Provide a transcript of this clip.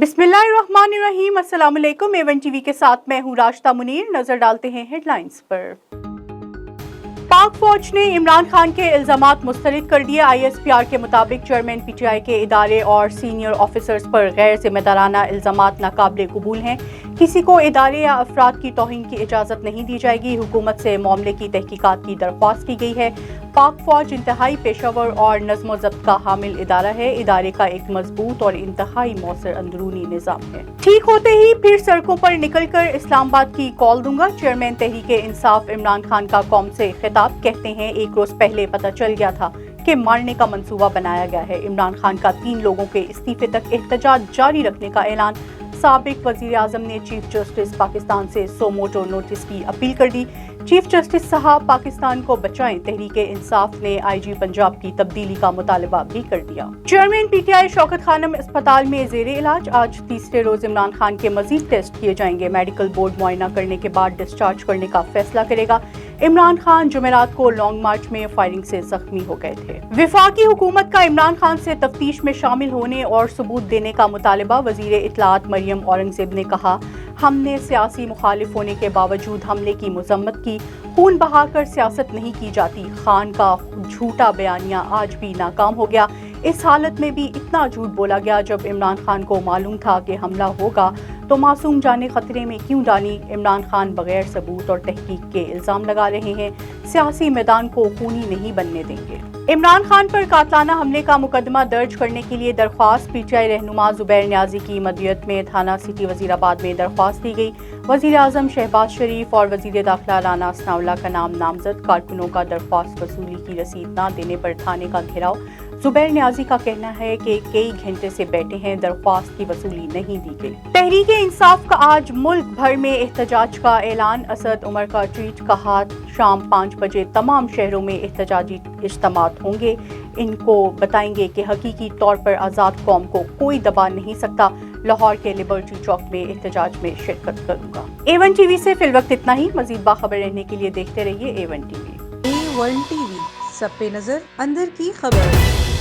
बिस्मिल्लाहिर्रहमानिर्रहीम। अस्सलाम वालेकुम। एवन टीवी के साथ मैं हूँ राशिदा मुनीर। नजर डालते हैं हेडलाइंस पर। पाक फौज ने इमरान खान के इल्जामात मुस्तरद कर दिए। ISPR के मुताबिक चेयरमैन PTI के इदारे और सीनियर ऑफिसर्स पर गैर जिम्मेदाराना इल्जामात नाकाबिले कबूल हैं। किसी को इदारे या अफराद की तौहीन की इजाज़त नहीं दी जाएगी। हुकूमत से मामले की तहकीकात की दरख्वास्त की गई है। पाक फौज इंतहाई पेशावर और नज़्म ज़ब्त का हामिल इदारा है। इदारे का एक मजबूत और इंतहाई मौसर अंदरूनी निज़ाम है। ठीक होते ही फिर सड़कों पर निकल कर इस्लामाबाद की कॉल दूंगा। चेयरमैन तहरीक इंसाफ इमरान खान का कौम से खिताब। कहते हैं एक रोज पहले पता चल गया था कि मारने का मंसूबा बनाया गया है। इमरान खान का 3 लोगों के इस्तीफे तक एहतजाज जारी रखने का ऐलान। साबिक वजीर आजम ने चीफ जस्टिस पाकिस्तान से सोमोटो नोटिस की अपील कर दी। चीफ जस्टिस साहब पाकिस्तान को बचाएं। तहरीक इंसाफ ने IG पंजाब की तब्दीली का मुतालबा भी कर दिया। चेयरमैन PTI शौकत खानम अस्पताल में जेरे इलाज। आज तीसरे रोज इमरान खान के मजीद टेस्ट किए जाएंगे। मेडिकल बोर्ड मुआयना करने के बाद डिस्चार्ज करने का फैसला करेगा। इमरान खान जुमेरात को लॉन्ग मार्च में फायरिंग से जख्मी हो गए थे। वफाकी हुकूमत का इमरान खान से तफ्तीश में शामिल होने और सबूत देने का मुतालबा। वजीर इत्तलात मरियम औरंगजेब ने कहा, हमने सियासी मुखालिफ होने के बावजूद हमले की मजम्मत की। खून बहाकर सियासत नहीं की जाती। खान का झूठा बयानिया आज भी नाकाम हो गया। इस हालत में भी इतना झूठ बोला गया जब इमरान खान को मालूम था कि हमला होगा तो मासूम जाने खतरे में क्यों डाली। इमरान खान बगैर सबूत और तहकीक के इल्जाम लगा रहे हैं। सियासी मैदान को खूनी नहीं बनने देंगे। इमरान खान पर कातलाना हमले का मुकदमा दर्ज करने के लिए दरख्वास्त। PTI रहनुमा जुबैर न्याजी की मदीयत में थाना सिटी वजीराबाद में दरख्वास्त दी गई। वजीर आजम शहबाज शरीफ और वजीर दाखिला राना असनाउल्लाह का नाम नामजद। कारकुनों का दरख्वास्त वसूली की रसीद न देने पर थाने का घेराव। जुबैर न्याजी का कहना है कि कई घंटे से बैठे हैं, दरख्वास्त की वसूली नहीं दी गई। तहरीक इंसाफ का आज मुल्क भर में एहतजाज का ऐलान। असद उमर का ट्वीट। कहा, शाम 5 बजे तमाम शहरों में एहतजाजी इज्तिमात होंगे। इनको बताएंगे कि हकीकी तौर पर आज़ाद कौम को कोई दबा नहीं सकता। लाहौर के लिबर्टी चौक में एहतजाज में शिरकत करूंगा। A1 TV से फिलवक्त इतना ही। मजीद बाखबर रहने के लिए देखते रहिए A1 TV। A1 TV, सब पे नजर, अंदर की खबर।